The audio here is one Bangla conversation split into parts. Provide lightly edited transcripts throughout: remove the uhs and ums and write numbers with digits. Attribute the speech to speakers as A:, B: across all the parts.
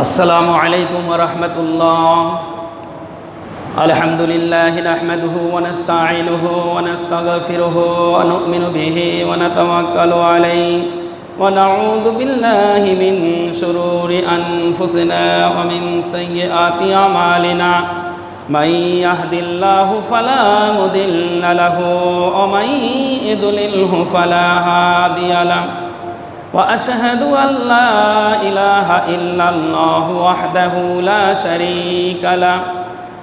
A: अस्सलामु अलैकुम व रहमतुल्लाह। अल्हम्दुलिल्लाह नहमदुहु व नस्तईनुहु व नस्तगफिरुहु व नु'मिनु बिही व नतवक्कलु अलैहि व नऊज़ु बिल्लाहि मिन शुरूरि अनफुसिना व मिन सय्यिआति अमालिना। मन यहदिल्लाहु फला मुदिल्ल लहु व मन युद्लिल्हु फला हादिय लहु। वअशहदु अल्ला इलाहा इल्लल्लाहु वहदहु ला शरीका लहु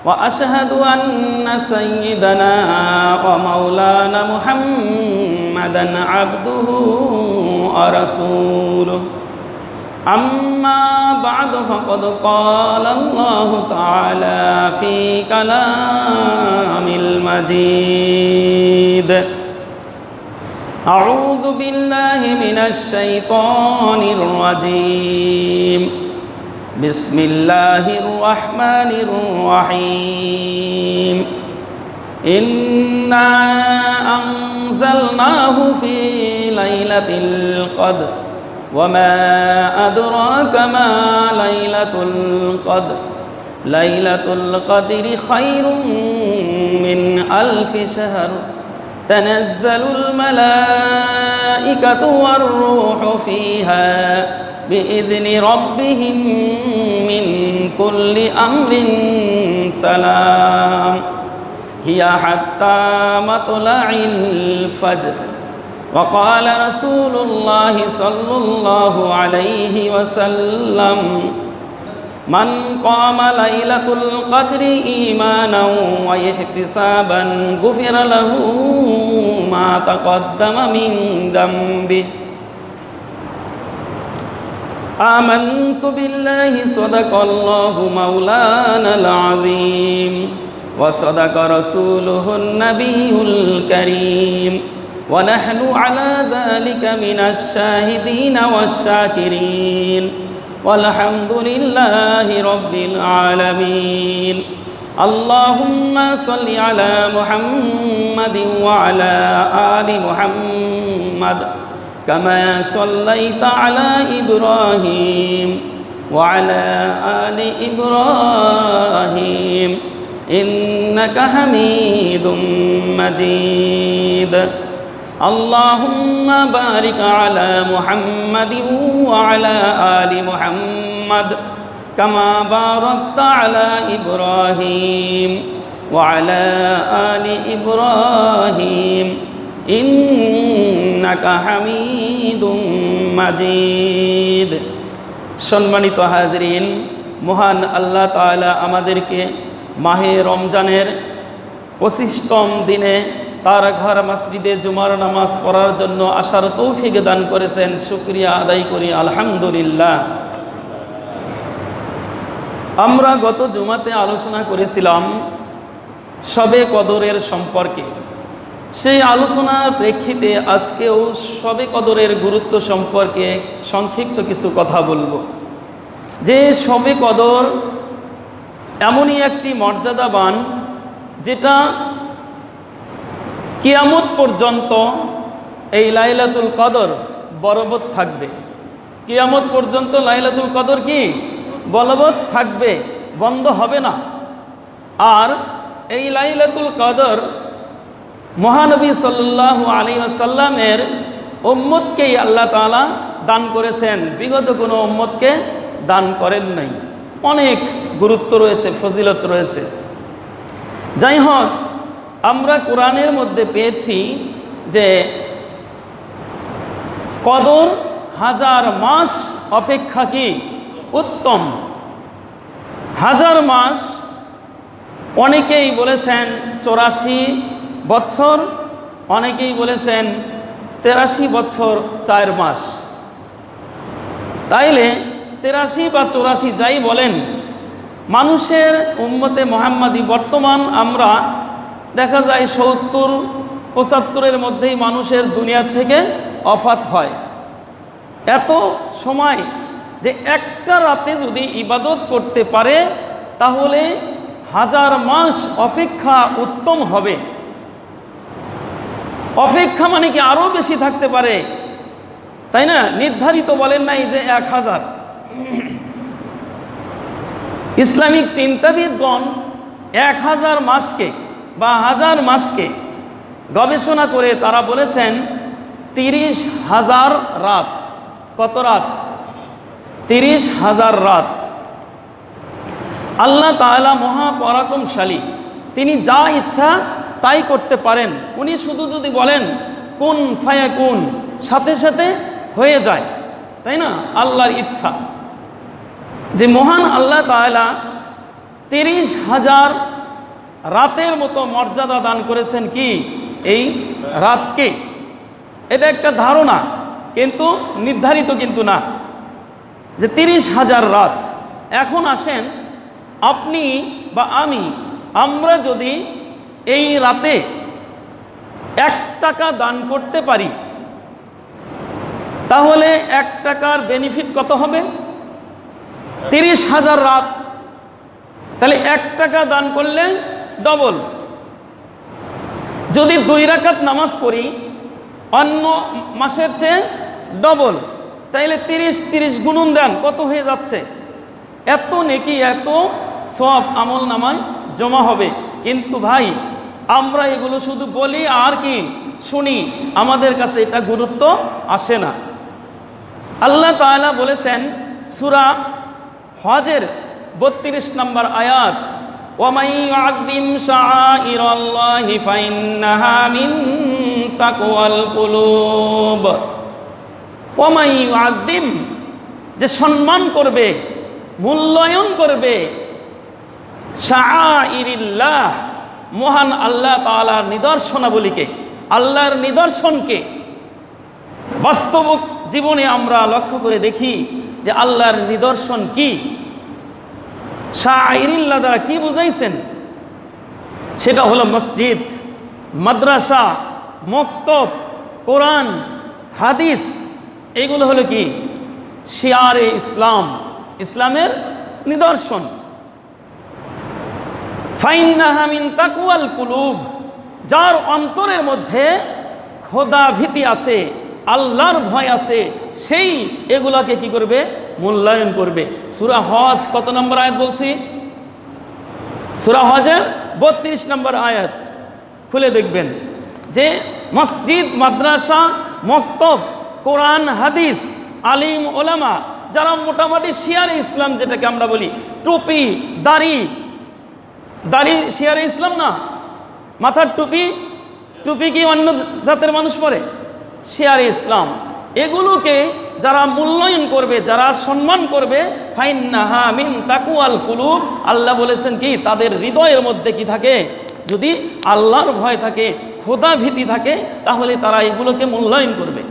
A: वअशहदु अन्न सय्यिदना व मौलाना मुहम्मदन अब्दुहु व रसूलुहु। अम्मा बअदु फ़क़द क़ाल अल्लाहु तआला फ़ी कलामिल मजीद। अऊज़ु बिल्लाहि मिनश शैतानिर रजीम। बिस्मिल्लाहिर रहमानिर रहीम। इन्ना अंज़लनाहु फ़ी लैलतिल क़द्र वमा अदराका मा लैलतुल क़द्र। लैलतुल क़द्रि खैरुम मिन अल्फ़ि शहर। तनज़्ज़लुल मलाइकतु वर्रूहु फ़ीहा बिइज़्नि रब्बिहिम मिन कुल्लि अम्रिन सलाम। हिया हत्ता मतलइल फ़ज्र। वक़ाल रसूलुल्लाहि सल्लल्लाहु अलैहि वसल्लम मन क़ाम लैलतुल क़द्रि ईमानन व इह्तिसाबन गुफ़िर लहु मा तक़द्दम मिन ज़ंबिहि। आमन्तु बिल्लाहि सदक़ल्लाहु मौलानल अज़ीम व सदक़ रसूलुहुन नबियुल करीम व नहनु अला ज़ालिका मिनश शाहिदीन वश्शाकिरीन वल्हम्दुलिल्लाहि रब्बिल आलमीन। अल्लाहुम्मा सल्लि अला मुहम्मदिन व अला आलि मुहम्मद कमा सल्लैता अला इब्राहीम व अला आलि इब्राहीम इन्नका हमीदुम मजीद। अल्लाहुम्मा बारिक अला मुहम्मदिन व अला आलि मुहम्मद कमा बारकता अला इब्राहीम व अला आलि इब्राहीम इन्नका हामिदुम मजीद। सम्मानित हाज़रीन, महान अल्लाह ताआला आमादेरके माहे रमजानेर 25तम दिने तार घर मस्जिदे जुमार नामाज पढ़ार जन्य आसार तौफिक दान करेছেন। शुक्रिया आदाय करी आलহামদুলিল্লাহ। আমরা গত জুমাতে আলোচনা করেছিলাম শবে কদরের সম্পর্কে। সেই আলোচনার প্রেক্ষিতে আজকেও শবে কদরের গুরুত্ব সম্পর্কে সংক্ষিপ্ত কিছু কথা বলবো। যে শবে কদর এমনই একটি মর্যাদাবান যেটা কিয়ামত পর্যন্ত এই লাইলাতুল কদর বলবৎ থাকবে। কিয়ামত পর্যন্ত লাইলাতুল কদর কি বলবৎ থাকবে, বন্ধ হবে না। আর এই লাইলাতুল কদর মহানবী সাল্লাল্লাহু আলাইহি ওয়াসাল্লামের উম্মতকেই আল্লাহ তাআলা দান করেছেন, বিগত কোনো উম্মতকে দান করেন নাই। অনেক গুরুত্ব রয়েছে, ফজিলত রয়েছে। যাই হোক, আমরা কোরআনের মধ্যে পেয়েছি যে কদর হাজার মাস অপেক্ষা কি উত্তম। হাজার মাস অনেকেই বলেছেন 84 বছর, অনেকেই বলেছেন 83 বছর 4 মাস। তাইলে 83 বা 84 যাই বলেন, মানুষের উম্মতে মুহাম্মাদি বর্তমান আমরা দেখা যায় 70-75-এর মধ্যেই মানুষের দুনিয়ার থেকে ওফাত হয়। এত সময় যে একটা রাতে যদি ইবাদত করতে পারে তাহলে হাজার মাস অপেক্ষা উত্তম হবে। অপেক্ষা মানে কি আরও বেশি থাকতে পারে, তাই না? নির্ধারিত বলেন নাই যে 1000। ইসলামিক চিন্তাবিদগণ 1000 মাসকে বা 1000 মাসকে গবেষণা করে তারা বলেছেন 30,000 রাত। কত রাত? 30,000 রাত। আল্লাহ তাআলা মহাপরাক্রমশালী, তিনি যা ইচ্ছা তাই করতে পারেন। উনি শুধু যদি বলেন কুন ফায়াকুন, সাথে সাথে হয়ে যায়, তাই না? আল্লাহর ইচ্ছা। যে মহান আল্লাহ তাআলা 30,000 রাতের মতো মর্যাদা দান করেছেন কি এই রাতকে। এটা একটা ধারণা, কিন্তু নির্ধারিত কিন্তু না যে 30,000 রাত। এখন আসেন, আপনি বা আমরা যদি এই রাতে 1 টাকা দান করতে পারি, তাহলে 1 টাকার বেনিফিট কত হবে? 30,000 রাত। তাহলে 1 টাকা দান করলে ডবল। যদি 2 রাকাত নামাজ পড়ি অন্য মাসের চেয়ে ডবল, তাইলে 30 গুণন দেন, কত হয়ে যাচ্ছে? এত নেকি, এত সওয়াব আমল নামায় জমা হবে। কিন্তু ভাই, আমরা এগুলো শুধু বলি আর কি শুনি, আমাদের কাছে এটা গুরুত্ব আসে না। আল্লাহ তাআলা বলেছেন সূরা হজের 32 নম্বর আয়াত, ওয়ামাই ইউআযযিম শাআইরাল্লাহি ফাইন্নাহা মিন তাকওয়াল কুলুব। ওয়ামাই ইউআযযিম, যে সম্মান করবে, মূল্যায়ন করবে, শাআইরিল্লাহ, মহান আল্লাহ তাআলার নিদর্শনাবলীকে, আল্লাহর নিদর্শনকে। বাস্তব জীবনে আমরা লক্ষ্য করে দেখি যে আল্লাহর নিদর্শন কি। শাআইরিল্লাহ দ্বারা কি বুঝাইছেন? সেটা হলো মসজিদ, মাদ্রাসা, মক্তব, কোরআন, হাদিস। এগুলো হলো কি শিয়ারে ইসলাম, ইসলামের নিদর্শন। ফাইন্নাহা মিন তাকওয়াল কুলুব, যার অন্তরের মধ্যে খোদা ভীতি আছে, আল্লাহর ভয় আছে, সেই এগুলাকে কি করবে? মূল্যায়ন করবে। সূরা হজ কত নম্বর আয়াত বলছি? সূরা হজের 32 নম্বর আয়াত খুলে দেখবেন যে মসজিদ, মাদ্রাসা, মক্তব, কোরআন, হাদিস, আলিম ওলামা, যারা মোটামুটি শিয়ারে ইসলাম যেটাকে আমরা বলি, টুপি, দাড়ি শিয়ারে ইসলাম না? মাথার টুপি কি অন্য জাতের মানুষ পরে? শিয়ারে ইসলাম। এগুলোকে যারা মূল্যায়ন করবে, যারা সম্মান করবে, ফাইন্নাহা মিন তাকওয়াল কুলুব, আল্লাহ বলেছেন কি তাদের হৃদয়ের মধ্যে কি থাকে? যদি আল্লাহর ভয় থাকে, খোদা ভীতি থাকে, তাহলে তারা এগুলোকে মূল্যায়ন করবে।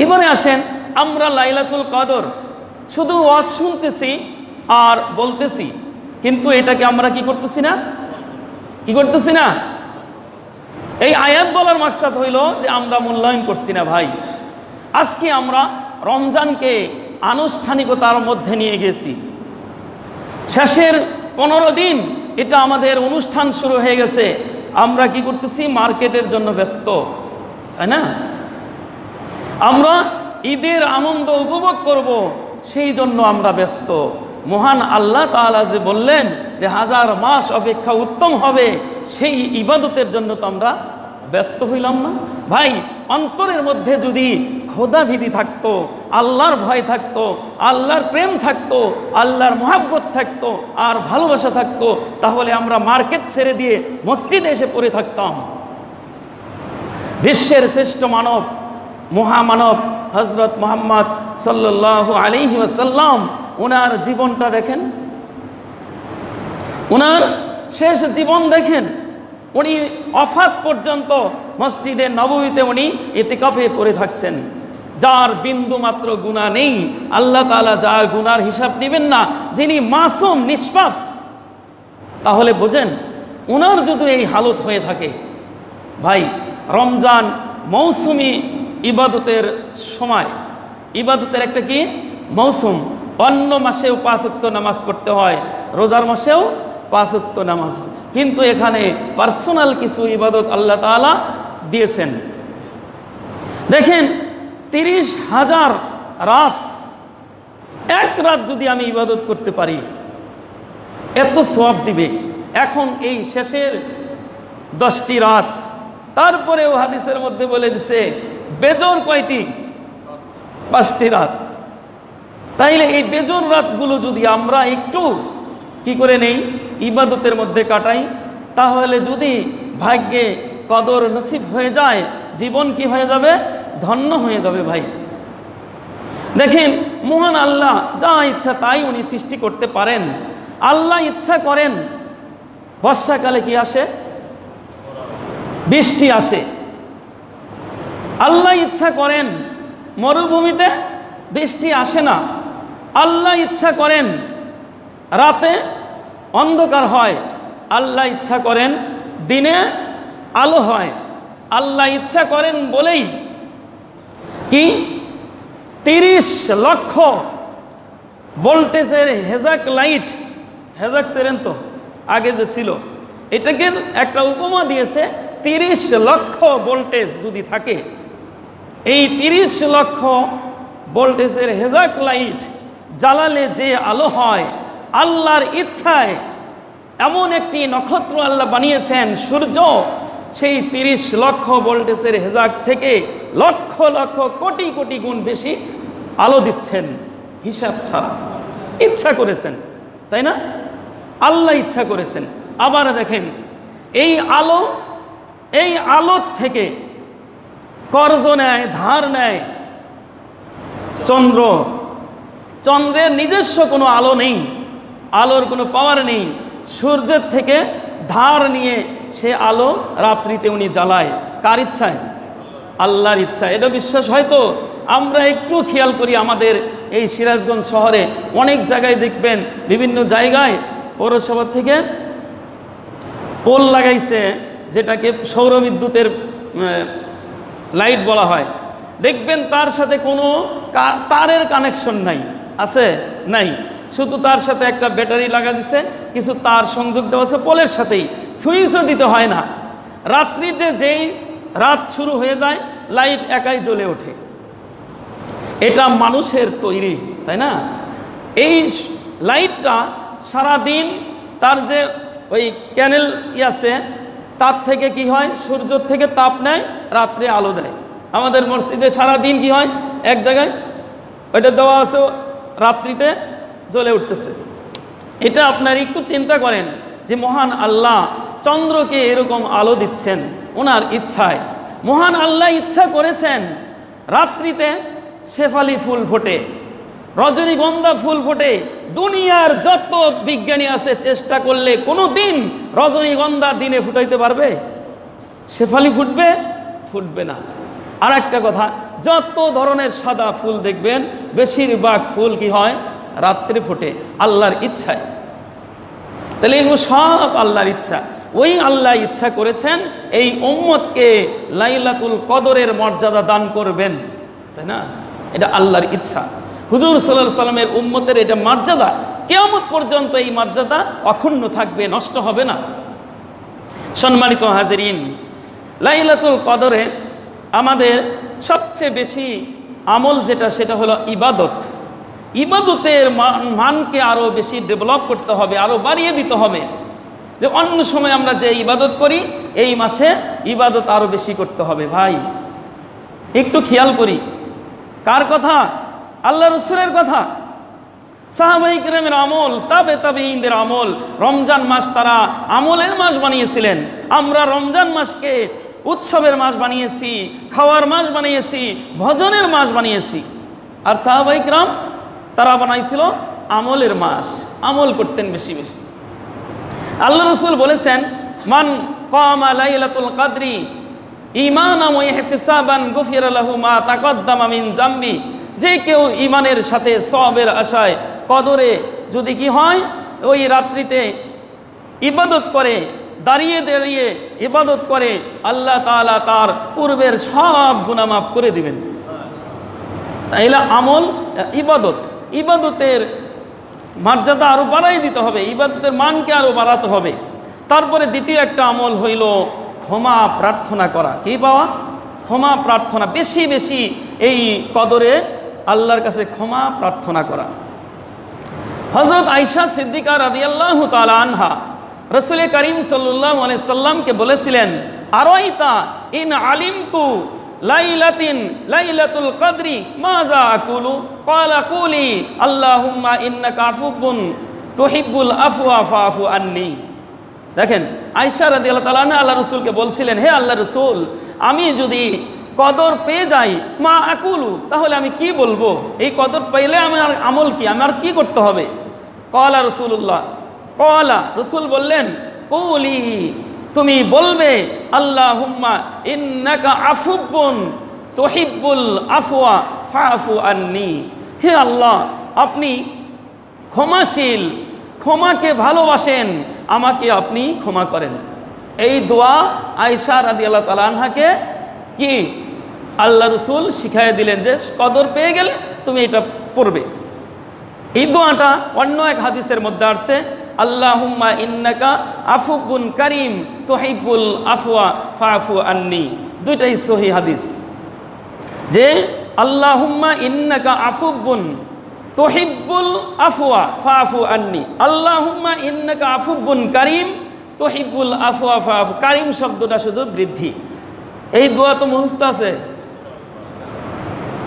A: এবারে আসেন, আমরা লাইলাতুল কদর শুধু ওয়াজ শুনতেছি আর বলতেছি, কিন্তু এটাকে আমরা কি করতেছি না? এই আয়াত বলার মাকসাদ হইল যে আমরা মূল্যায়ন করছি না। ভাই, আজকে আমরা রমজানকে আনুষ্ঠানিকতার মধ্যে নিয়ে গেছি। শেষের 15 দিন এটা আমাদের অনুষ্ঠান শুরু হয়ে গেছে। আমরা কি করতেছি? মার্কেটের জন্য ব্যস্ত, তাই না? আমরা ঈদের আনন্দ উপভোগ করব, সেই জন্য আমরা ব্যস্ত। মহান আল্লাহ তাআলা যে বললেন যে 1000 মাস অপেক্ষা উত্তম হবে, সেই ইবাদতের জন্য তো আমরা ব্যস্ত হইলাম না। ভাই, অন্তরের মধ্যে যদি খোদাভীতি থাকতো, আল্লাহর ভয় থাকতো, আল্লাহর প্রেম থাকতো, আল্লাহর মহাব্বত থাকতো, আর ভালোবাসা থাকতো, তাহলে আমরা মার্কেট ছেড়ে দিয়ে মসজিদে এসে পড়ে থাকতাম। বিশ্বের শ্রেষ্ঠ মানব, মহামানব হযরত মুহাম্মদ সাল্লাল্লাহু আলাইহি ওয়াসাল্লাম, ওনার জীবনটা দেখেন, ওনার শেষ জীবন দেখেন। উনি ওফাত পর্যন্ত মসজিদে নববীতে উনি ইতিকাফে পড়ে থাকছেন। যার বিন্দু মাত্র গুনাহ নেই, আল্লাহ তাআলা যার গুনার হিসাব নেবেন না, যিনি মাসুম, নিষ্পাপ। তাহলে বোঝেন, ওনার যদি এই হালত হয়ে থাকে, ভাই, রমজান মৌসুমি ইবাদতের সময়, ইবাদতের একটা কি মৌসুম। অন্য মাসেও 5 ওয়াক্ত নামাজ পড়তে হয়, রোজার মাসেও 5 ওয়াক্ত নামাজ, কিন্তু এখানে পার্সোনাল কিছু ইবাদত আল্লাহ তাআলা দিয়েছেন। দেখেন, 30,000 রাত, এক রাত যদি আমি ইবাদত করতে পারি, এত সওয়াব দিবে। এখন এই শেষের 10টি রাত, তারপরেও হাদিসের মধ্যে বলে দিছে বেজোর কয়টি? 5টি রাত। তাইলে এই বেজোর রাতগুলো যদি আমরা একটু কি করে নেই, ইবাদতের মধ্যে কাটাই, তাহলে যদি ভাগ্যে কদর নসিব হয়ে যায়, জীবন কি হয়ে যাবে? ধন্য হয়ে যাবে ভাই। দেখেন মহান আল্লাহ যা ইচ্ছা তাই উনি সৃষ্টি করতে পারেন। আল্লাহ ইচ্ছা করেন বর্ষাকালে কি আসে? বৃষ্টি আসে। আল্লাহ ইচ্ছা করেন মরুভূমিতে বৃষ্টি আসে না। আল্লাহ ইচ্ছা করেন রাতে অন্ধকার হয়। আল্লাহ ইচ্ছা করেন দিনে আলো হয়। আল্লাহ ইচ্ছা করেন বলেই কি 30 লক্ষ ভোল্টেজের হেজাক লাইট, হেজাক সেরেন তো আগে যে ছিল, এটাকে একটা উপমা দিয়েছে 30 লক্ষ ভোল্টেজ যদি থাকে, এই 30 লক্ষ ভোল্টেজের হেজাক লাইট জ্বালালে যে আলো হয়, আল্লাহর ইচ্ছায় এমন একটি নক্ষত্র আল্লাহ বানিয়েছেন সূর্য, সেই 30 লক্ষ ভোল্টেজের হেজাক থেকে লক্ষ লক্ষ কোটি কোটি গুণ বেশি আলো দিচ্ছেন হিসাব ছাড়া। ইচ্ছা করেছেন, তাই না? আল্লাহ ইচ্ছা করেছেন। আবার দেখেন এই আলো থেকে কর্জ নেয়, ধার নেয় চন্দ্র। চন্দ্রের নিজস্ব কোনো আলো নেই, আলোর কোনো পাওয়ার নেই। সূর্যের থেকে ধার নিয়ে সে আলো রাত্রিতে উনি জ্বালায়। কার ইচ্ছায়? আল্লাহর ইচ্ছা। এটা বিশ্বাস হয়তো আমরা একটু খেয়াল করি। আমাদের এই সিরাজগঞ্জ শহরে অনেক জায়গায় দেখবেন, বিভিন্ন জায়গায় পৌরসভা থেকে পোল লাগাইছে, যেটাকে সৌরবিদ্যুতের লাইট বলা হয়। দেখবেন তার সাথে কোনো তারের কানেকশন নাই, আছে? নাই। শুধু তার সাথে একটা ব্যাটারি লাগা দিছে, কিছু তার সংযোগ দেওয়া আছে পোলের সাথেই, সুইচও দিতে হয় না। রাত্রিতে যেই রাত শুরু হয়ে যায় লাইট একাই জ্বলে ওঠে। এটা মানুষের তৈরি, তাই না? এই লাইটটা সারাদিন তার যে ওই ক্যানেল আছে তার থেকে কি হয়, সূর্য থেকে তাপ নেয়, রাত্রে আলো দেয়। আমাদের মসজিদে সারাদিন কি হয়, এক জায়গায় ওইটা দেওয়া আছে, রাত্রিতে জ্বলে উঠতেছে। এটা আপনার একটু চিন্তা করেন যে মহান আল্লাহ চন্দ্রকে এরকম আলো দিচ্ছেন ওনার ইচ্ছায়। মহান আল্লাহ ইচ্ছা করেছেন রাত্রিতে শেফালি ফুল ফোটে, রজনীগন্ধা ফুল ফোটে। দুনিয়ার যত বিজ্ঞানী আছে চেষ্টা করলে কোনো দিন রজনীগন্ধা দিনে ফুটাইতে পারবে? শেফালি ফুটবে? ফুটবে না। আর একটা কথা, যত ধরনের সাদা ফুল দেখবেন বেশিরভাগ ফুল কি হয়, রাত্রে ফোটে আল্লাহর ইচ্ছায়। তাহলে এগুলো সব আল্লাহর ইচ্ছা। ওই আল্লাহ ইচ্ছা করেছেন এই উম্মতকে লাইলাতুল কদরের মর্যাদা দান করবেন, তাই না? এটা আল্লাহর ইচ্ছা। হুজুর সাল্লাল্লাহু আলাইহি সাল্লামের উম্মতের এটা মর্যাদা, কিয়ামত পর্যন্ত এই মর্যাদা অক্ষুণ্ণ থাকবে, নষ্ট হবে না। সম্মানিত হাজিরিন, লাইলাতুল কদরে আমাদের সবচেয়ে বেশি আমল যেটা, সেটা হলো ইবাদত। ইবাদতের মানকে আরও বেশি ডেভেলপ করতে হবে, আরও বাড়িয়ে দিতে হবে। যে অন্য সময় আমরা যে ইবাদত করি, এই মাসে ইবাদত আরও বেশি করতে হবে। ভাই একটু খেয়াল করি, কার কথা? আল্লাহ রসুলের কথা। সাহাবায়ে কেরামের আমল, তাবেঈনদের আমল। রমজান মাস তারা আমলের মাস বানিয়েছিলেন। আমরা রমজান মাসকে উৎসবের মাস বানিয়েছি, খাওয়ার মাস বানিয়েছি, ভজনের মাস বানিয়েছি। আর সাহাবায়ে কেরাম তারা বানাইছিল আমলের মাস, আমল করতেন বেশি বেশি। আল্লাহ রসুল বলেছেন, মান কামা লাইলাতুল কদরি ঈমানান ওয়া ইহতিসাবান গুফিরা লাহু মা তাকদ্দামা মিন যামবি। যে কেউ ঈমানের সাথে সওয়াবের আশায় কদরে যদি কি হয়, ওই রাত্রিতে ইবাদত করে, দাঁড়িয়ে দাঁড়িয়ে ইবাদত করে, আল্লাহ তাআলা তার পূর্বের সব গুনাহ মাফ করে দিবেন। তাইলে আমল, ইবাদত, ইবাদতের মর্যাদা আরও বাড়াই দিতে হবে, ইবাদতের মানকে আরও বাড়াতে হবে। তারপরে দ্বিতীয় একটা আমল হইল ক্ষমা প্রার্থনা করা। কি পাওয়া? ক্ষমা প্রার্থনা। বেশি বেশি এই কদরে আল্লাহর কাছে ক্ষমা প্রার্থনা করা। হযরত আয়েশা সিদ্দিকা রাদিয়াল্লাহু তাআলা আনহা রাসূল করিম সাল্লাল্লাহু আলাইহি সাল্লামকে বলেছিলেন, আরাইতা ইন আলিমতু লাইলাতুল কদরি মাযা আকুলু ক্বালা কুলি আল্লাহুম্মা ইন্নাকা আফুবুন তুহিব্বুল আফওয়া ফাআফু আন্নি। দেখেন আয়েশা রাদিয়াল্লাহু তাআলা আনহা আল্লাহ রাসূলকে বলছিলেন, হে আল্লাহ রাসূল, আমি যদি কদর পেয়ে যাই মা আকুলু, তাহলে আমি কি বলবো? এই কদর পেলে আমার আমল কি, আমার কি করতে হবে? ক্বালা রাসূলুল্লাহ, ক্বালা রাসূল বললেন, কুলি, তুমি বলবে আল্লাহুম্মা ইন্নাকা আফুবুন তুহিব্বুল আফওয়া ফাআফু আন্নি। হে আল্লাহ, আপনি ক্ষমাশীল, ক্ষমাকে ভালোবাসেন, আমাকে আপনি ক্ষমা করেন। এই দোয়া আয়েশা রাদিয়াল্লাহু তাআলা আনহাকে কি আল্লাহ রাসূল শিখাইয়ে দিলেন যে কদর পেয়ে গেলে তুমি এটা পড়বে। এই দোয়াটা অন্য এক হাদিসের মধ্যে আসছে, আল্লাহুম্মা ইন্নাকা আফুবুন কারীম তুহিব্বুল আফওয়া ফাআফু আন্নি। দুইটাই সহিহ হাদিস, যে আল্লাহুম্মা ইন্নাকা আফুবুন তুহিব্বুল আফওয়া ফাআফু আন্নি, আল্লাহুম্মা ইন্নাকা আফুবুন কারীম তুহিব্বুল আফওয়া ফাআফু। কারীম শব্দটা শুধু বৃদ্ধি। এই দোয়া তো মুখস্থ আছে,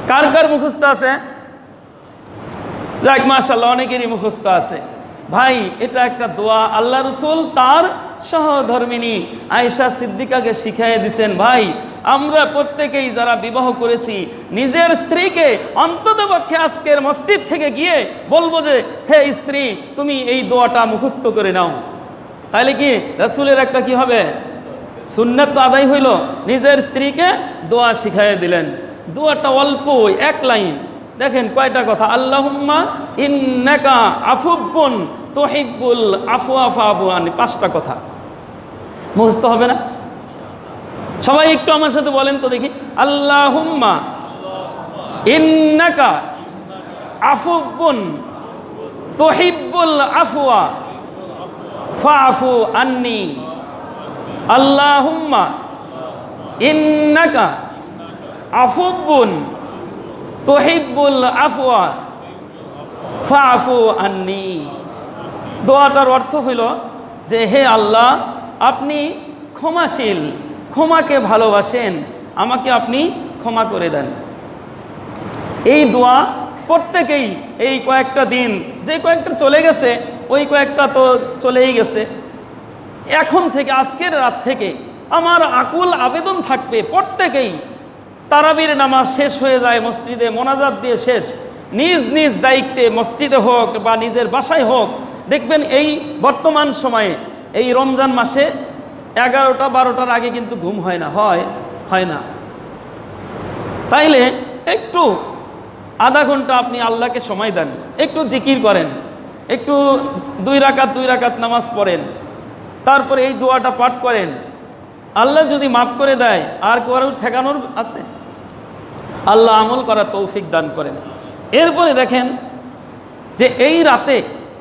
A: কার কার মুখস্থ আছে? যাক মাশাআল্লাহ, অনেকেরই মুখস্থ আছে। ভাই, এটা একটা দোয়া আল্লাহ রাসূল তার সহধর্মিনী আয়েশা সিদ্দিকাকে শিখিয়ে দিয়েছেন। ভাই, আমরা প্রত্যেকেই যারা বিবাহ করেছি, নিজের স্ত্রীকে অন্ততপক্ষে আজকের মসজিদ থেকে গিয়ে বলবো যে, হে স্ত্রী, তুমি এই দোয়াটা মুখস্থ করে নাও। তাহলে কি রাসূলের একটা কি হবে? সুন্নাত তো আদায় হইল। নিজের স্ত্রীকে দোয়া শিখিয়ে দিলেন। দোয়াটা অল্প, এক লাইন। দেখেন কয়টা কথা, আল্লাহুম্মা ইন্নাকা আফুবুন তুহিব্বুল আফওয়া ফাআফু আন্নি, 5টা কথা মুখস্থ হবে না? সবাই একটু আমার সাথে বলেন তো দেখি, আল্লাহুম্মা ইন্নাকা আফুবুন তুহিব্বুল আফওয়া ফাআফু আন্নি, আল্লাহুম্মা ইন্নাকা আফুবুন তুহিব্বুল আফওয়া ফাআফু আন্নি। দোয়াটার অর্থ হইল যে, হে আল্লাহ, আপনি ক্ষমাশীল, ক্ষমাকে ভালোবাসেন, আমাকে আপনি ক্ষমা করে দেন। এই দোয়া প্রত্যেকেই এই কয়েকটা দিন, যে কয়েকটা চলে গেছে ওই কয়েকটা তো চলেই গেছে, এখন থেকে আজকের রাত থেকে আমার আকুল আবেদন থাকবে, প্রত্যেকেই তারাবির নামাজ শেষ হয়ে যায় মসজিদে মোনাজাত দিয়ে শেষ, নিজ নিজ দায়িত্বে মসজিদে হোক বা নিজের বাসায় হোক, দেখবেন এই বর্তমান সময়ে এই রমজান মাসে 11টা 12টার আগে কিন্তু ঘুম হয় না, হয় না। তাইলে একটু আধা ঘন্টা আপনি আল্লাহকে সময় দেন, একটু জিকির করেন, একটু 2 রাকাত নামাজ পড়েন, তারপরে এই দোয়াটা পাঠ করেন। আল্লাহ যদি মাফ করে দেয়, আর কারো ঠেকানোর আছে? আল্লাহ আমল করার তৌফিক দান করেন। এরপরে দেখেন যে এই রাতে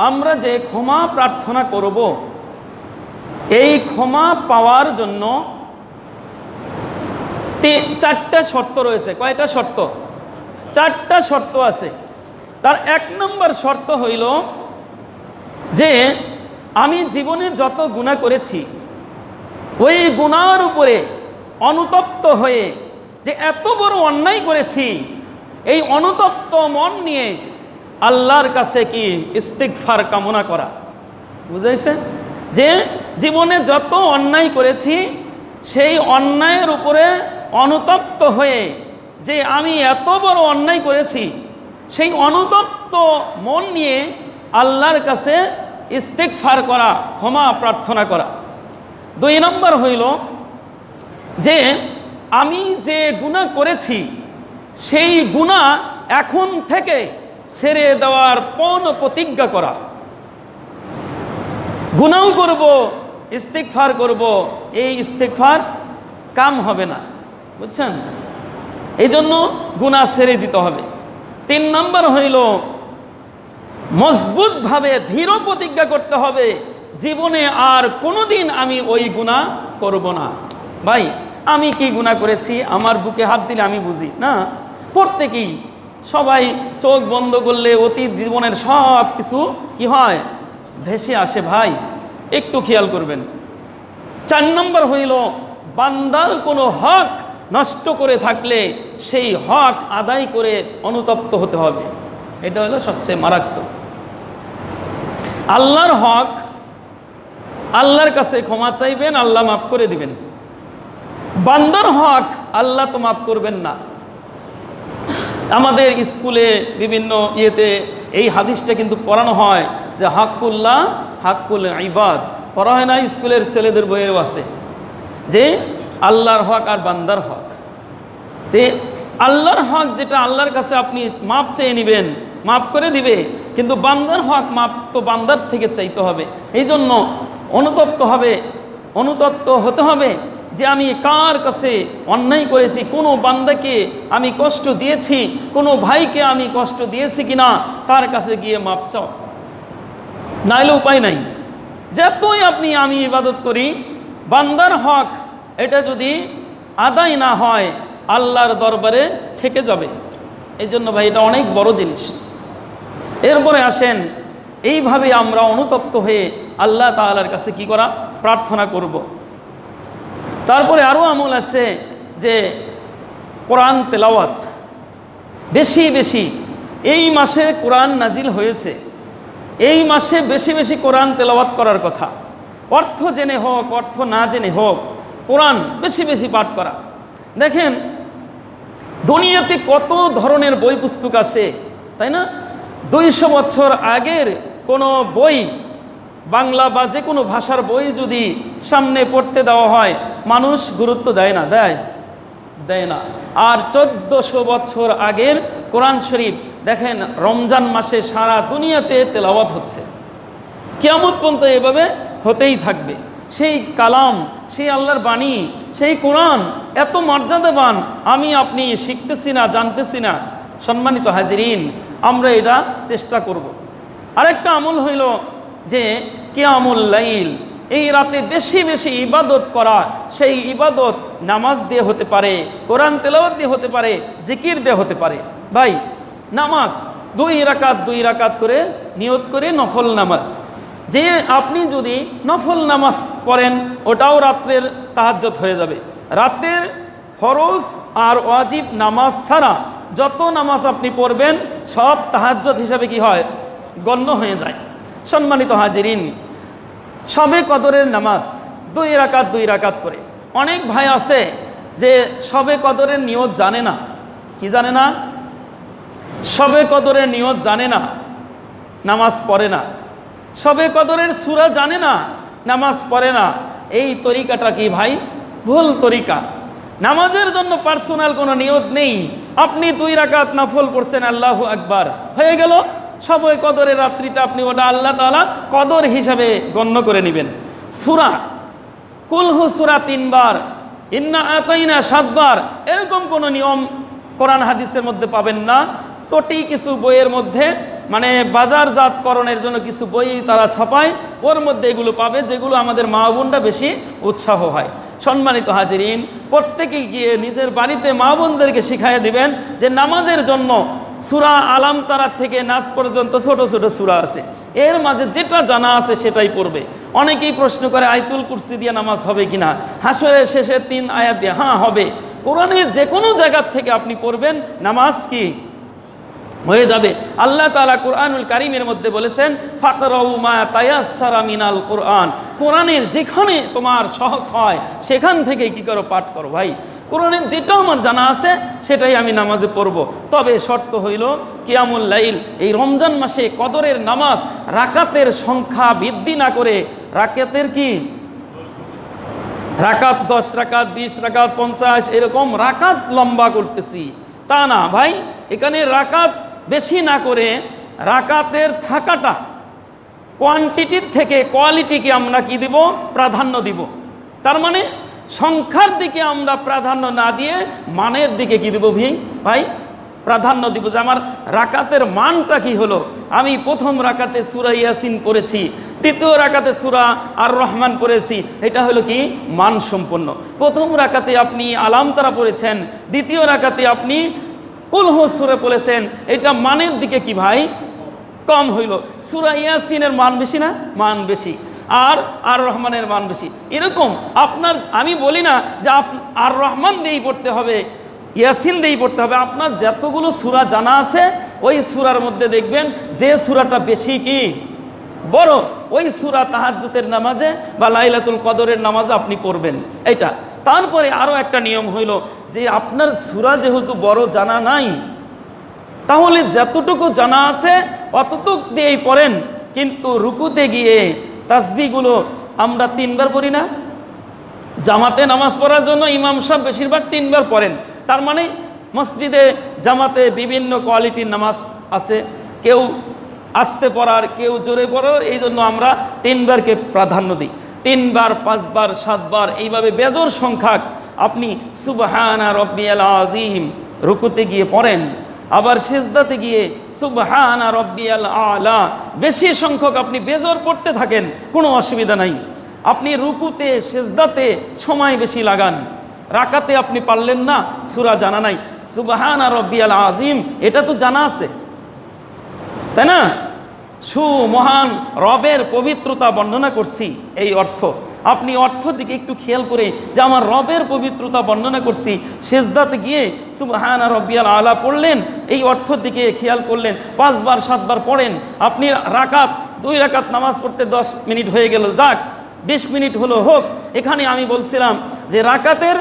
A: আমরা যে ক্ষমা প্রার্থনা করব, এই ক্ষমা পাওয়ার জন্য 4টা শর্ত রয়েছে। কয়টা শর্ত? 4টা শর্ত আছে। তার 1 নম্বর শর্ত হইল যে আমি জীবনে যত গুনাহ করেছি, ওই গুনার উপরে অনুতপ্ত হয়ে যে এত বড় অন্যায় করেছি, এই অনুতপ্ত মন নিয়ে আল্লাহর কাছে কি ইস্তিগফার কামনা করা। বুঝাইছে? যে জীবনে যত অন্যায় করেছি, সেই অন্যায়ের উপরে অনুতপ্ত হয়ে যে আমি এত বড় অন্যায় করেছি, সেই অনুতপ্ত মন নিয়ে আল্লাহর কাছে ইস্তিগফার করা, ক্ষমা প্রার্থনা করা। 2 নম্বর হইল যে আমি যে গুনাহ করেছি, সেই গুনাহ এখন থেকে ছেড়ে দেওয়ার পণ প্রতিজ্ঞা করা। গুনাহ করব, ইস্তিগফার করব, এই ইস্তিগফার কাম হবে না, বুঝছেন? এই জন্য গুনাহ ছেড়ে দিতে হবে। 3 নম্বর হইল মজবুতভাবে দৃঢ় প্রতিজ্ঞা করতে হবে, জীবনে আর কোনোদিন আমি ওই গুনাহ করব না। ভাই, আমি কি গুনাহ করেছি আমার বুকে হাত দিলে আমি বুঝি না? প্রত্যেকেই সবাই চোখ বন্ধ করলে অতীত জীবনের সব কিছু কি হয়, ভেসে আসে। ভাই একটু খেয়াল করবেন। 4 নম্বর হইল, বান্দার কোনো হক নষ্ট করে থাকলে সেই হক আদায় করে অনুতপ্ত হতে হবে। এটা হলো সবচেয়ে মারাত্মক। আল্লাহর হক, আল্লাহর কাছে ক্ষমা চাইবেন, আল্লাহ মাফ করে দিবেন। বান্দার হক আল্লাহ তো মাফ করবেন না। আমাদের স্কুলে বিভিন্ন ইয়েতে এই হাদিসটা কিন্তু পড়ানো হয় যে হাক্কুল্লাহ হাক্কুল ইবাদ, পড়া হয় না? স্কুলের ছেলেদের বইয়েও আছে যে আল্লাহর হক আর বান্দার হক। যে আল্লাহর হক যেটা আল্লাহর কাছে আপনি মাপ চেয়ে নেবেন, মাফ করে দিবে, কিন্তু বান্দার হক মাপ তো বান্দার থেকে চাইতে হবে। এই জন্য অনুতপ্ত হতে হবে যে আমি কার কাছে অন্যায় করেছি, কোনো বান্দাকে আমি কষ্ট দিয়েছি, কোনো ভাইকে আমি কষ্ট দিয়েছি কিনা, তার কাছে গিয়ে মাপ চাও। নাইলে উপায় নাই। যতই আমি ইবাদত করি, বান্দার হক এটা যদি আদায় না হয় আল্লাহর দরবারে থেকে যাবে। এই জন্য ভাই এটা অনেক বড় জিনিস। এরপরে আসেন, এইভাবে আমরা অনুতপ্ত হয়ে আল্লাহ তাআলার কাছে কি করা, প্রার্থনা করব। তারপরে আরও আমল আছে যে কোরআন তেলাওয়াত বেশি বেশি। এই মাসে কোরআন নাজিল হয়েছে, এই মাসে বেশি বেশি কোরআন তেলাওয়াত করার কথা। অর্থ জেনে হোক, অর্থ না জেনে হোক, কোরআন বেশি বেশি পাঠ করা। দেখেন দুনিয়াতে কত ধরনের বই পুস্তক আছে, তাই না? 200 বছর আগের কোনো বই, বাংলা বা যে কোনো ভাষার বই যদি সামনে পড়তে দেওয়া হয়, মানুষ গুরুত্ব দেয় না, দেয় না। আর 1400 বছর আগের কোরআন শরীফ দেখেন রমজান মাসে সারা দুনিয়াতে তেলাওয়াত হচ্ছে, কিয়ামত পর্যন্ত এভাবে হতেই থাকবে। সেই কালাম, সেই আল্লাহর বাণী, সেই কোরআন এত মর্যাদাবান, আমি আপনি শিখতেছি না, জানতেছি না। সম্মানিত হাজিরিন, আমরা এটা চেষ্টা করব। আরেকটা আমল হইল যে কিয়ামুল লাইল, এই রাতে বেশি বেশি ইবাদত করা। সেই ইবাদত নামাজ দিয়ে হতে পারে, কোরআন তেলাওয়াত দিয়ে হতে পারে, জিকির দিয়ে হতে পারে। ভাই নামাজ 2 রাকাত করে নিয়ত করে নফল নামাজ, যে আপনি যদি নফল নামাজ পড়েন ওটাও রাত্রের তাহাজ্জুদ হয়ে যাবে। রাতের ফরজ আর ওয়াজিব নামাজ ছাড়া যত নামাজ আপনি পড়বেন সব তাহাজ্জুদ হিসাবে কি হয়, গণ্য হয়ে যায়। সম্মানিত হাজিরিন, শবে কদরের নামাজ 2 রাকাত করে। অনেক ভাই আছে যে শবে কদরের নিয়ত জানে না। কি জানে না? শবে কদরের নিয়ত জানে না, নামাজ পড়ে না। শবে কদরের সূরা জানে না, নামাজ পড়ে না। এই তরিকাটা কি ভাই? ভুল তরিকা। নামাজের জন্য পার্সোনাল কোনো নিয়ত নেই। আপনি 2 রাকাত নফল পড়ছেন, আল্লাহু আকবার, হয়ে গেল। শবে কদরের রাত্রিতে আপনি ওটা আল্লাহ তাআলা কদর হিসাবে গণ্য করে নেবেন। সূরা কুলহু সূরা 3 বার, ইন্না আতাইনা 7 বার, এরকম কোনো নিয়ম কোরআন হাদিসের মধ্যে পাবেন না। চটি কিছু বইয়ের মধ্যে, মানে বাজারজাতকরণের জন্য কিছু বই তারা ছাপায়, ওর মধ্যে এগুলো পাবে, যেগুলো আমাদের মা বোনরা বেশি উৎসাহ হয়। সম্মানিত হাজিরিন, প্রত্যেকে গিয়ে নিজের বাড়িতে মা বোনদেরকে শিখাইয়া দিবেন যে নামাজের জন্য সূরা আলাম তারা থেকে নাস পর্যন্ত ছোট ছোট সূরা আছে, এর মাঝে যেটা জানা আছে সেটাই পড়বে। অনেকেই প্রশ্ন করে আয়াতুল কুরসি দিয়ে নামাজ হবে কিনা, হাসরের শেষে 3 আয়াত দিয়ে, হ্যাঁ হবে। কোরআনের যে কোনো জায়গার থেকে আপনি পড়বেন, নামাজ কি হয়ে যাবে। আল্লাহ তাআলা কোরআনুল কারীমের মধ্যে বলেছেন ফাকরাউ মা তায়াসসারা মিনাল কোরআন, কোরআনের যেখানে তোমার সহজ হয় সেখান থেকে কি করো, পাঠ করো। ভাই কোরআনের যেটা আমার জানা আছে সেটাই আমি নামাজে পড়ব। তবে শর্ত হইল কিয়ামুল লাইল, এই রমজান মাসে কদরের নামাজ রাকাতের সংখ্যা বৃদ্ধি না করে, রাকাতের কি রাকাত 10 রাকাত 20 রাকাত 50 এরকম রাকাত লম্বা করতেছি তা না ভাই। এখানে রাকাত বেশি না করে রাকাতের থাকাটা, কোয়ান্টিটির থেকে কোয়ালিটিকে আমরা কি দিব, প্রাধান্য দিব। তার মানে সংখ্যার দিকে আমরা প্রাধান্য না দিয়ে মানের দিকে কি দিব ভাই, প্রাধান্য দিব। যে আমার রাকাতের মানটা কি হলো, আমি প্রথম রাকাতে সূরা ইয়াসিন পড়েছি, দ্বিতীয় রাকাতে সূরা আর রহমান পড়েছি, এটা হলো কি মানসম্পন্ন। প্রথম রাকাতে আপনি আলাম তারা পড়েছেন, দ্বিতীয় রাকাতে আপনি কুল হু সূরা বলেছেন, এটা মানের দিকে কি ভাই কম হইল। সূরা ইয়াসিনের মান বেশি না? মান বেশি। আর আর রহমানের মান বেশি। এরকম আপনার, আমি বলি না যে আর রহমান দিয়েই পড়তে হবে, ইয়াসিন দিয়েই পড়তে হবে। আপনার যতগুলো সূরা জানা আছে ওই সূরার মধ্যে দেখবেন যে সূরাটা বেশি কি বড়, ওই সূরা তাহাজ্জুদের নামাজে বা লাইলাতুল কদরের নামাজে আপনি পড়বেন এটা। তারপরে আরও একটা নিয়ম হইল যে আপনার সূরা যেহেতু বড় জানা নাই, তাহলে যতটুকু জানা আছে অতটুক দিয়েই পড়েন। কিন্তু রুকুতে গিয়ে তাসবিহগুলো আমরা 3 বার পড়ি না? জামাতে নামাজ পড়ার জন্য ইমাম সাহেব বেশিরভাগ 3 বার পড়েন। তার মানে মসজিদে জামাতে বিভিন্ন কোয়ালিটির নামাজ আছে, কেউ আস্তে পড়ার, কেউ জোরে পড়ার, এই জন্য আমরা 3 বারকে প্রাধান্য দিই। 3 বার, 5 বার, 7 বার, এইভাবে বেজোর সংখ্যক আপনি সুবহানা রব্বিয়াল আযীম রুকুতে গিয়ে পড়েন। আবার সিজদাতে গিয়ে সুবহানা রব্বিয়াল আলা, বেশি সংখ্যক আপনি বেজোর পড়তে থাকেন, কোনো অসুবিধা নাই। আপনি রুকুতে সিজদাতে সময় বেশি লাগান, রাকাতে আপনি পারলেন না, সূরা জানা নাই, সুবহানা রব্বিয়াল আযীম এটা তো জানা আছে, তাই না? সুমহান রবের পবিত্রতা বর্ণনা করছি, এই অর্থ। আপনি অর্থ দিকে একটু খেয়াল করে যে আমার রবের পবিত্রতা বর্ণনা করছি, সিজদাতে গিয়ে সুবহানা রব্বিয়াল আলা পড়লেন, এই অর্থ দিকে খেয়াল করলেন। 5 বার 7 বার পড়েন। আপনি রাকাত 2 রাকাত নামাজ পড়তে 10 মিনিট হয়ে গেল, যাক 20 মিনিট হলো হোক। এখানে আমি বলছিলাম যে রাকাতের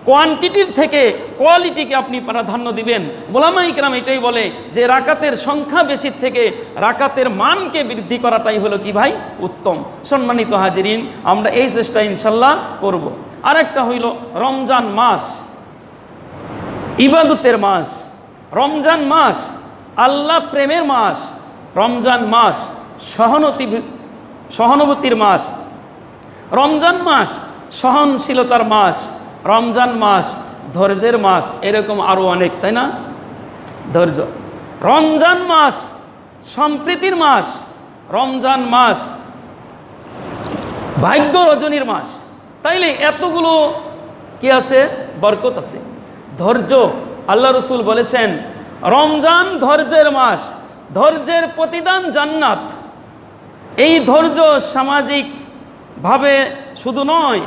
A: কোয়ান্টিটির থেকে কোয়ালিটিকে আপনি প্রাধান্য দিবেন। ওলামা ইকরাম এটাই বলে যে রাকাতের সংখ্যা বেশির থেকে রাকাতের মানকে বৃদ্ধি করাটাই হলো কি ভাই উত্তম। সম্মানিত হাজিরিন, আমরা এই চেষ্টা ইনশাল্লাহ করব। আরেকটা হইল রমজান মাস, ইবাদতের মাস। রমজান মাস আল্লাহ প্রেমের মাস, রমজান মাস সহানুভূতির মাস, রমজান মাস সহনশীলতার মাস, রমজান মাস ধৈর্যের মাস, এরকম আরও অনেক, তাই না? ধৈর্য। রমজান মাস সম্প্রীতির মাস, রমজান মাস ভাগ্য রজনীর মাস। তাইলে এতগুলো কি আছে? বরকত আছে। ধৈর্য, আল্লাহ রসুল বলেছেন রমজান ধৈর্যের মাস, ধৈর্যের প্রতিদান জান্নাত। এই ধৈর্য সামাজিকভাবে শুধু নয়,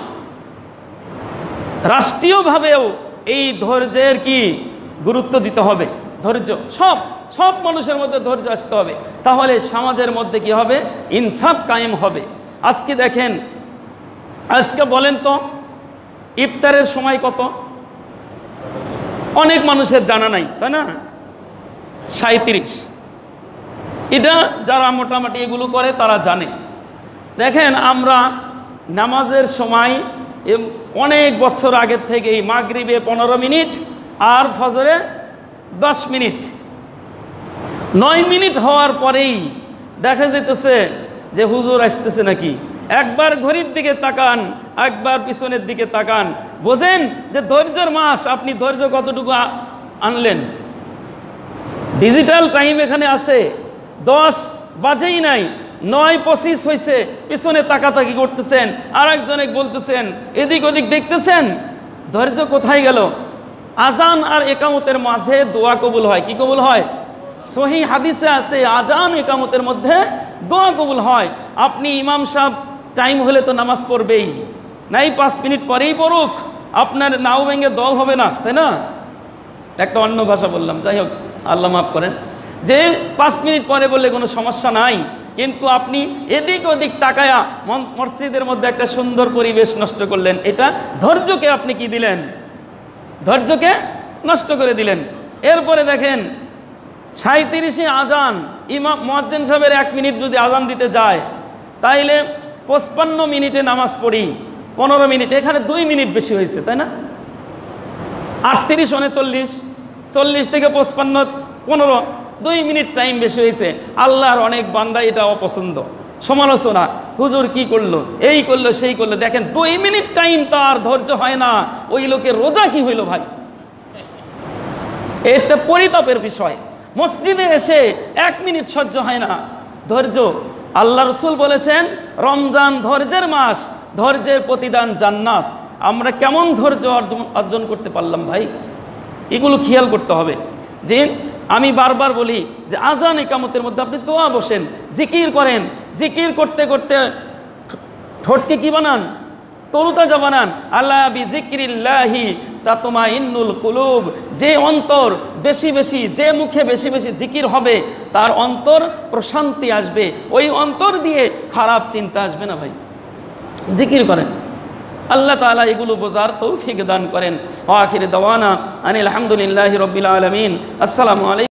A: রাষ্ট্রীয়ভাবেও এই ধৈর্যের কি গুরুত্ব দিতে হবে। ধৈর্য সব মানুষের মধ্যে ধৈর্য আসতে হবে, তাহলে সমাজের মধ্যে কি হবে? ইনসাফ কায়েম হবে। আজকে দেখেন, আজকে বলেন তো ইফতারের সময় কত? অনেক মানুষের জানা নাই, তাই না? 37। এটা যারা মোটামুটি এগুলো করে তারা জানে। দেখেন, আমরা নামাজের সময় অনেক বছর আগের থেকেই মাগরিবে 15 মিনিট আর ফজরে 10 মিনিট, 9 মিনিট হওয়ার পরেই দেখা যেতেছে যে হুজুর আসতেছে নাকি। একবার ঘড়ির দিকে তাকান, একবার পিছনের দিকে তাকান, বোঝেন যে ধৈর্যের মাস। আপনি ধৈর্য কতটুকু আনলেন? ডিজিটাল টাইম এখানে আছে, 10 বাজেই নাই, 9:25 হয়েছে, পিছনে তাকাতাকি করতেছেন, আর একজনে বলতেছেন, এদিক ওদিক দেখতেছেন। ধৈর্য কোথায় গেল? আজান আর একামতের মাঝে দোয়া কবুল হয়। কি কবুল হয়? সহি হাদিসে আছে আজান একামতের মধ্যে দোয়া কবুল হয়। আপনি ইমাম সাহেব টাইম হলে তো নামাজ পড়বেই, নাই 5 মিনিট পরেই পড়ুক, আপনার নাও ভেঙে দোয়া হবে না, তাই না? একটা অন্য ভাষা বললাম, যাই হোক, আল্লাহ মাফ করেন। যে 5 মিনিট পরে বললে কোনো সমস্যা নাই, কিন্তু আপনি এদিক ওদিক তাকায়া মসজিদের মধ্যে একটা সুন্দর পরিবেশ নষ্ট করলেন। এটা ধৈর্যকে আপনি কি দিলেন? ধৈর্যকে নষ্ট করে দিলেন। এরপরে দেখেন 37 আজান, ইমাম মুয়াজ্জিন সাহেবের 1 মিনিট যদি আজান দিতে যায়, তাইলে 55 মিনিটে নামাজ পড়ি, 15 মিনিট, এখানে 2 মিনিট বেশি হয়েছে, তাই না? 38 39, 40 থেকে 55, 15, 2 মিনিট টাইম বেশি হয়েছে। আল্লাহর অনেক বান্দা এটা অপছন্দ, সমালোচনা, হুজুর কি করলো, এই করলো, সেই করলো। দেখেন 2 মিনিট টাইম তার ধৈর্য হয় না, ওই লোকের রোজা কি হইল ভাই? এটা পরিতাপের বিষয়। মসজিদে এসে 1 মিনিট সহ্য হয় না, ধৈর্য। আল্লাহ রসুল বলেছেন রমজান ধৈর্যের মাস, ধৈর্যের প্রতিদান জান্নাত। আমরা কেমন ধৈর্য অর্জন করতে পারলাম ভাই? এগুলো খেয়াল করতে হবে। যে আমি বারবার বলি যে আজান ইকামতের মধ্যে আপনি দোয়া বসেন, জিকির করেন, জিকির করতে করতে ঠোঁটকে কি বানান, তরুতাজা বানান। আল্লাহ বিজিক্রিল্লাহি তাতমাইন্নুল কুলুব, যে অন্তর বেশি বেশি, যে মুখে বেশি বেশি জিকির হবে তার অন্তর প্রশান্তি আসবে, ওই অন্তর দিয়ে খারাপ চিন্তা আসবে না। ভাই জিকির করেন, আল্লাহ তাআলা এগুলো বোঝার তৌফিক দান করেন। ওয়া আখির দাওয়ানা আনিল হামদুলিল্লাহি রাব্বিল আলামিন। আসসালামু আলাইকুম।